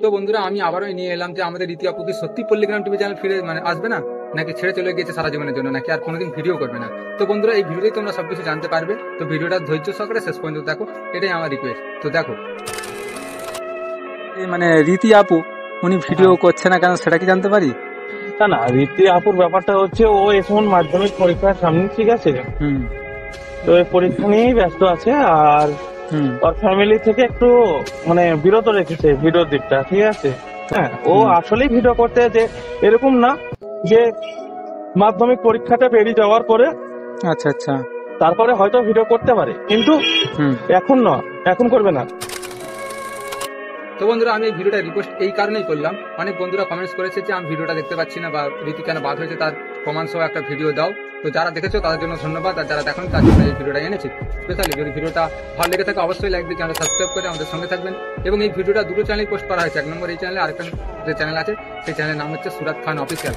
তো বন্ধুরা আমি আবারও নিয়ে এলাম যে আমাদের রীতি আপু কি সত্যি পল্লিগ্রাম টিভি চ্যানেল ফিরে আসবে না, নাকি ছেড়ে চলে গিয়েছে সারা জীবনের জন্য, নাকি আর কোনোদিন ভিডিও করবে না। তো বন্ধুরা এই ভিডিওতেই তোমরা সবকিছু জানতে পারবে, তো ভিডিওটা ধৈর্য সহকারে শেষ পর্যন্ত দেখো, এটাই আমার রিকোয়েস্ট। তো দেখো মানে রীতি আপু উনি ভিডিও করছে না কেন সেটা কি জানতে পারি? না না, রীতি আপুর ব্যাপারটা হচ্ছে ও এখন মাধ্যমিক পরীক্ষার সামনে, ঠিক আছে? হুম তো এই পরীক্ষা নিয়েই ব্যস্ত আছে। আর হুম ওর ফ্যামিলি থেকে একটু মানে বিরত রেখেছে ভিডিওর দিকটা, ঠিক আছে? হ্যাঁ, ও আসলেই ভিডিও করতে যে এরকম না যে মাধ্যমিক পরীক্ষাটা বেরিয়ে যাওয়ার পরে আচ্ছা আচ্ছা তারপরে হয়তো ভিডিও করতে পারে, কিন্তু হুম এখন না, এখন করবে না। তো বন্ধুরা আমি এই ভিডিওটা রিকোয়েস্ট এই কারণেই করলাম, অনেক বন্ধুরা কমেন্টস করেছে যে আমি ভিডিওটা দেখতে পাচ্ছি না বা রীতি কেন বাদ হয়েছে তার প্রমাণ সহ একটা ভিডিও দাও। তো যারা দেখেছো তাদের জন্য ধন্যবাদ, আর যারা দেখেন তার জন্য এই ভিডিওটা এনেছি স্পেশালি। যদি ভিডিওটা ভালো লেগে থাকে অবশ্যই লাইক দিয়ে চ্যানেল সাবস্ক্রাইব করে আমাদের সঙ্গে থাকবেন। এবং এই ভিডিওটা দুটো চ্যানেলে পোস্ট করা হয়েছে, এক নম্বর এই চ্যানেলে, আরেকটা যে চ্যানেল আছে সেই চ্যানেলের নাম হচ্ছে সুরাত খান অফিসিয়াল।